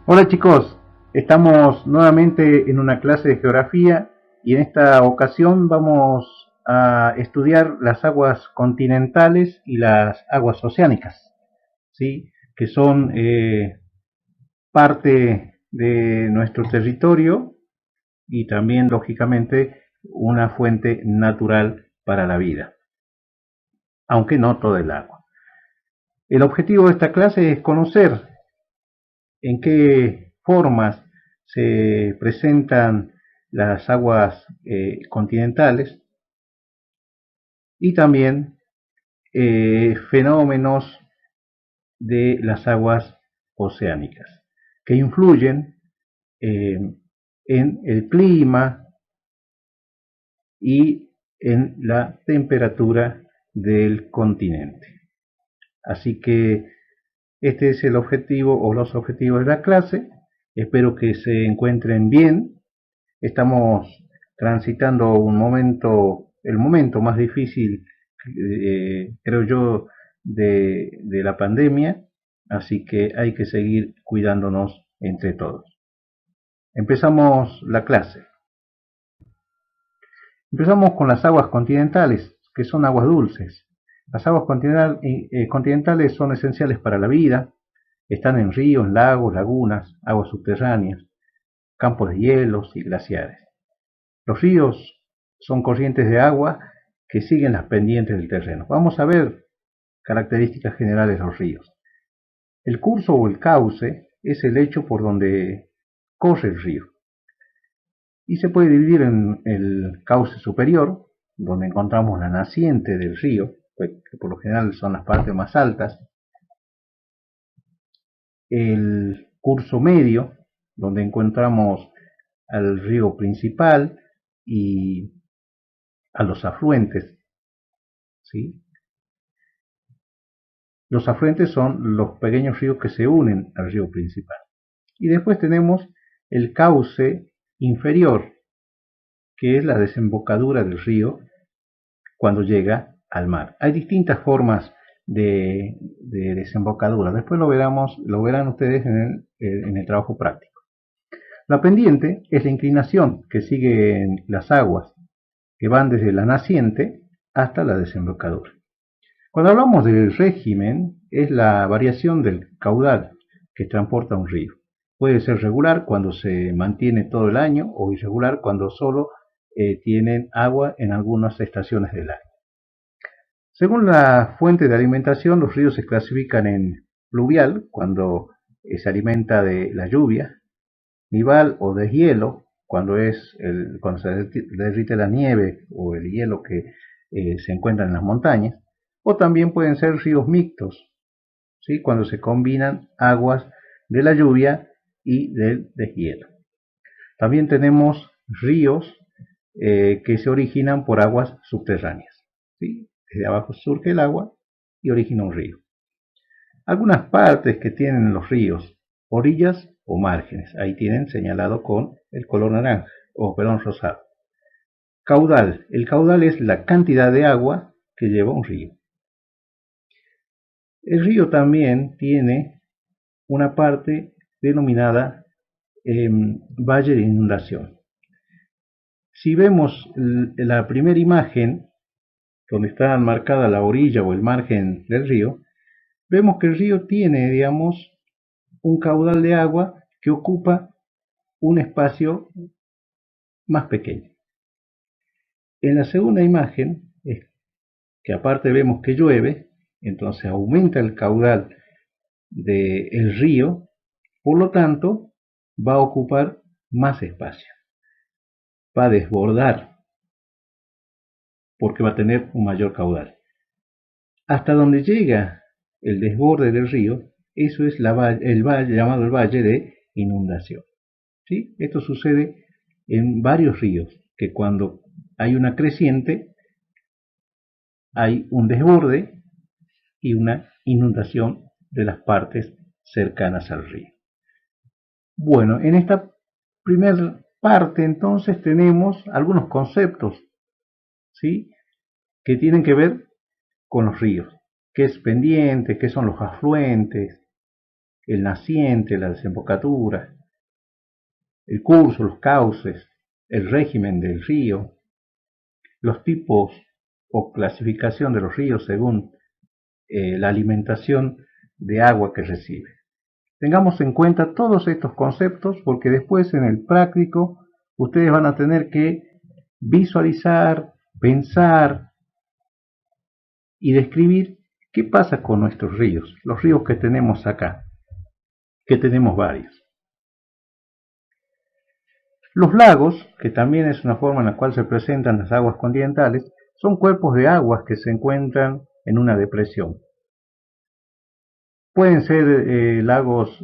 Hola chicos, estamos nuevamente en una clase de geografía y en esta ocasión vamos a estudiar las aguas continentales y las aguas oceánicas, ¿sí? Que son parte de nuestro territorio y también, lógicamente, una fuente natural para la vida, aunque no todo el agua. El objetivo de esta clase es conocer en qué formas se presentan las aguas continentales y también fenómenos de las aguas oceánicas que influyen eh, en el clima y en la temperatura del continente. Así que este es el objetivo o los objetivos de la clase. Espero que se encuentren bien. Estamos transitando un momento, el momento más difícil, creo yo, de la pandemia, así que hay que seguir cuidándonos entre todos. Empezamos la clase. Empezamos con las aguas continentales, que son aguas dulces. Las aguas continentales son esenciales para la vida, están en ríos, lagos, lagunas, aguas subterráneas, campos de hielos y glaciares. Los ríos son corrientes de agua que siguen las pendientes del terreno. Vamos a ver características generales de los ríos. El curso o el cauce es el lecho por donde corre el río y se puede dividir en el cauce superior, donde encontramos la naciente del río, que por lo general son las partes más altas, el curso medio, donde encontramos al río principal y a los afluentes, ¿sí? Los afluentes son los pequeños ríos que se unen al río principal. Y después tenemos el cauce inferior, que es la desembocadura del río cuando llega al mar. Hay distintas formas de desembocadura. Después lo verán ustedes en el trabajo práctico. La pendiente es la inclinación que siguen las aguas que van desde la naciente hasta la desembocadura. Cuando hablamos del régimen, es la variación del caudal que transporta un río. Puede ser regular cuando se mantiene todo el año o irregular cuando solo tienen agua en algunas estaciones del año. Según la fuente de alimentación, los ríos se clasifican en pluvial, cuando se alimenta de la lluvia, nival o deshielo, cuando se derrite la nieve o el hielo que se encuentra en las montañas, o también pueden ser ríos mixtos, ¿sí? Cuando se combinan aguas de la lluvia y del deshielo. También tenemos ríos que se originan por aguas subterráneas, ¿sí? Desde abajo surge el agua y origina un río. Algunas partes que tienen los ríos, orillas o márgenes, ahí tienen señalado con el color naranja, o perdón, rosado. Caudal, el caudal es la cantidad de agua que lleva un río. El río también tiene una parte denominada valle de inundación. Si vemos la primera imagen, donde está marcada la orilla o el margen del río, vemos que el río tiene, digamos, un caudal de agua que ocupa un espacio más pequeño. En la segunda imagen, que aparte vemos que llueve, entonces aumenta el caudal del río, por lo tanto va a ocupar más espacio, va a desbordar porque va a tener un mayor caudal. Hasta donde llega el desborde del río, eso es el valle llamado el valle de inundación. ¿Sí? Esto sucede en varios ríos, que cuando hay una creciente, hay un desborde y una inundación de las partes cercanas al río. Bueno, en esta primera parte entonces tenemos algunos conceptos, ¿sí? Que tienen que ver con los ríos. ¿Qué es pendiente? ¿Qué son los afluentes? el naciente, la desembocadura, el curso, los cauces, el régimen del río, los tipos o clasificación de los ríos según la alimentación de agua que recibe. Tengamos en cuenta todos estos conceptos porque después en el práctico ustedes van a tener que visualizar, pensar y describir qué pasa con nuestros ríos, los ríos que tenemos acá, que tenemos varios. Los lagos, que también es una forma en la cual se presentan las aguas continentales, son cuerpos de aguas que se encuentran en una depresión. Pueden ser lagos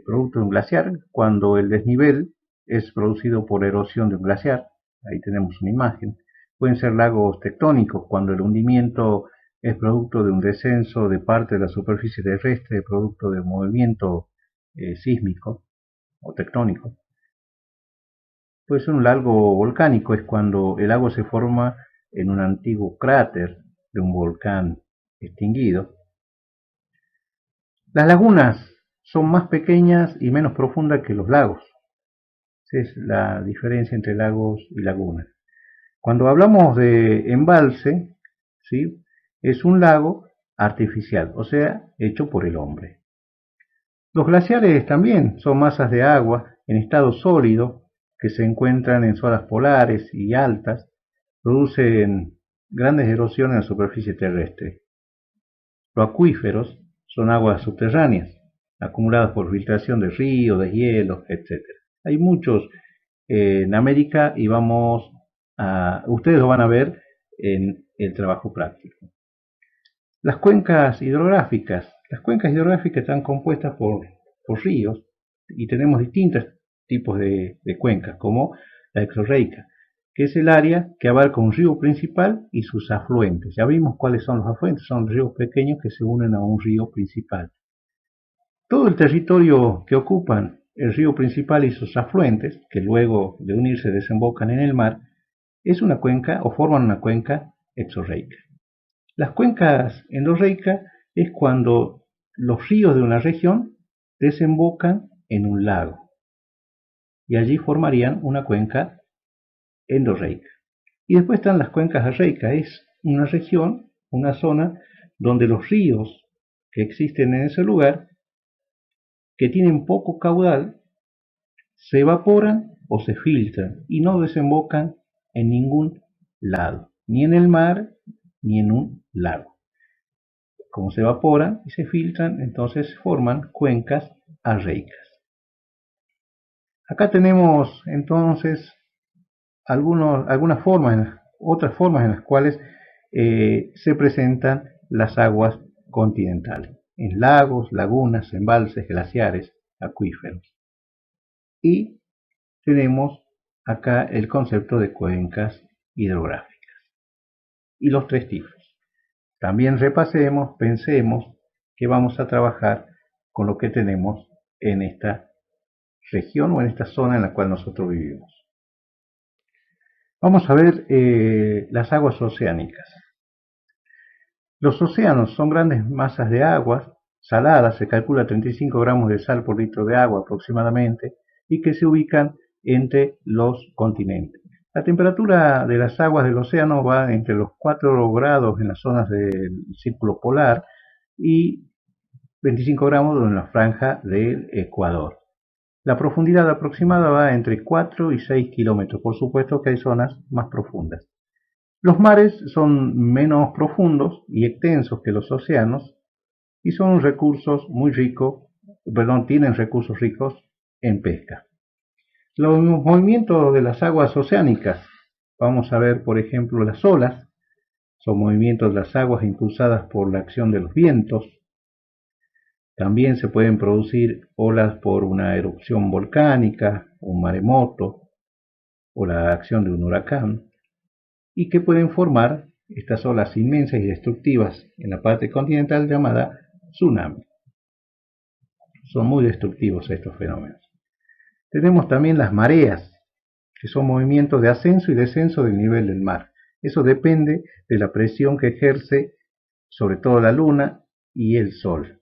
producto de un glaciar, cuando el desnivel es producido por erosión de un glaciar, ahí tenemos una imagen. Pueden ser lagos tectónicos, cuando el hundimiento es producto de un descenso de parte de la superficie terrestre, producto de un movimiento sísmico o tectónico. Puede ser un lago volcánico, es cuando el agua se forma en un antiguo cráter de un volcán extinguido. Las lagunas son más pequeñas y menos profundas que los lagos. Esa es la diferencia entre lagos y lagunas. Cuando hablamos de embalse, ¿sí?, es un lago artificial, o sea, hecho por el hombre. Los glaciares también son masas de agua en estado sólido que se encuentran en zonas polares y altas, producen grandes erosiones en la superficie terrestre. Los acuíferos son aguas subterráneas, acumuladas por filtración de ríos, de hielos, etc. Hay muchos en América y ustedes lo van a ver en el trabajo práctico. Las cuencas hidrográficas. Las cuencas hidrográficas están compuestas por ríos y tenemos distintos tipos de cuencas, como la exorreica, que es el área que abarca un río principal y sus afluentes. Ya vimos cuáles son los afluentes, son ríos pequeños que se unen a un río principal. Todo el territorio que ocupan el río principal y sus afluentes, que luego de unirse desembocan en el mar, es una cuenca o forman una cuenca exorreica. Las cuencas endorreicas es cuando los ríos de una región desembocan en un lago y allí formarían una cuenca endorreica. Y después están las cuencas arreicas, es una región, una zona donde los ríos que existen en ese lugar, que tienen poco caudal, se evaporan o se filtran y no desembocan en ningún lado, ni en el mar ni en un lago. Como se evaporan y se filtran, entonces forman cuencas arreicas. Acá tenemos entonces otras formas en las cuales se presentan las aguas continentales, en lagos, lagunas, embalses, glaciares, acuíferos. Y tenemos acá el concepto de cuencas hidrográficas y los tres tipos. También repasemos, pensemos que vamos a trabajar con lo que tenemos en esta región o en esta zona en la cual nosotros vivimos. Vamos a ver las aguas oceánicas. Los océanos son grandes masas de aguas saladas, se calcula 35 gramos de sal por litro de agua aproximadamente, y que se ubican entre los continentes. La temperatura de las aguas del océano va entre los 4 grados en las zonas del círculo polar y 25 gramos en la franja del Ecuador. La profundidad aproximada va entre 4 y 6 kilómetros, por supuesto que hay zonas más profundas. Los mares son menos profundos y extensos que los océanos y son recursos muy ricos, tienen recursos ricos en pesca. Los movimientos de las aguas oceánicas, vamos a ver por ejemplo las olas, son movimientos de las aguas impulsadas por la acción de los vientos. También se pueden producir olas por una erupción volcánica, un maremoto o la acción de un huracán, y que pueden formar estas olas inmensas y destructivas en la parte continental llamada tsunami. Son muy destructivos estos fenómenos. Tenemos también las mareas, que son movimientos de ascenso y descenso del nivel del mar. Eso depende de la presión que ejerce sobre todo la luna y el sol.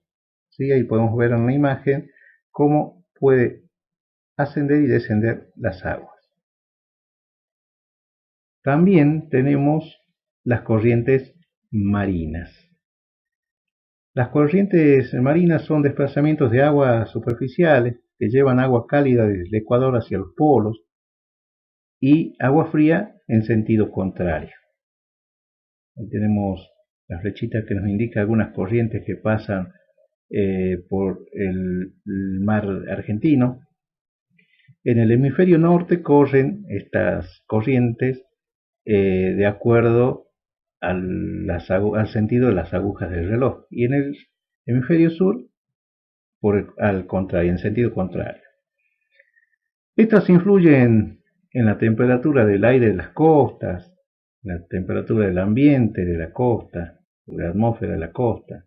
¿sí? Ahí podemos ver en la imagen cómo puede ascender y descender las aguas. También tenemos las corrientes marinas. Las corrientes marinas son desplazamientos de aguas superficiales que llevan agua cálida desde el Ecuador hacia los polos y agua fría en sentido contrario. Ahí tenemos la flechita que nos indica algunas corrientes que pasan por el mar argentino. En el hemisferio norte corren estas corrientes de acuerdo al sentido de las agujas del reloj, y en el hemisferio sur al contrario, en sentido contrario. Estas influyen en la temperatura del aire de las costas, la temperatura del ambiente de la costa, de la atmósfera de la costa.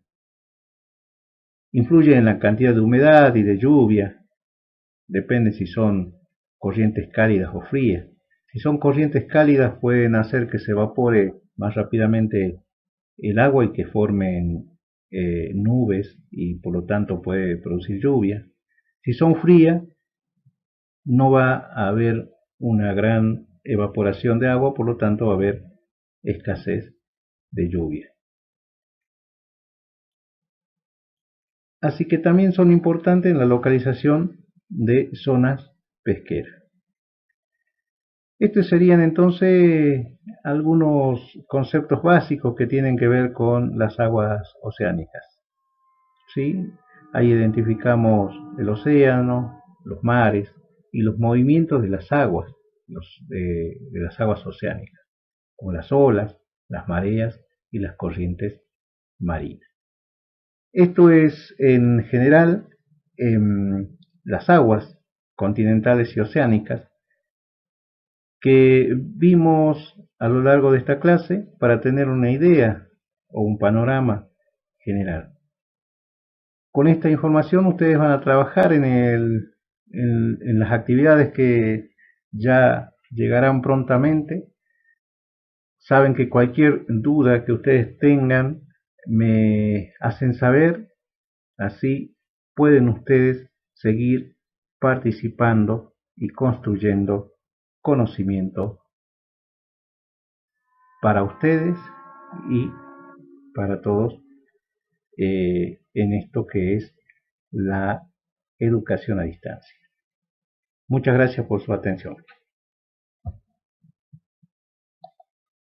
Influye en la cantidad de humedad y de lluvia, depende si son corrientes cálidas o frías. Si son corrientes cálidas pueden hacer que se evapore más rápidamente el agua y que formen nubes y por lo tanto puede producir lluvia. Si son frías no va a haber una gran evaporación de agua, por lo tanto va a haber escasez de lluvia. Así que también son importantes en la localización de zonas pesqueras. Estos serían entonces algunos conceptos básicos que tienen que ver con las aguas oceánicas. ¿Sí? Ahí identificamos el océano, los mares y los movimientos de las aguas, de las aguas oceánicas, como las olas, las mareas y las corrientes marinas. Esto es en general las aguas continentales y oceánicas que vimos a lo largo de esta clase para tener una idea o un panorama general. Con esta información ustedes van a trabajar en las actividades que ya llegarán prontamente. Saben que cualquier duda que ustedes tengan me hacen saber, así pueden ustedes seguir participando y construyendo conocimiento para ustedes y para todos en esto que es la educación a distancia. Muchas gracias por su atención.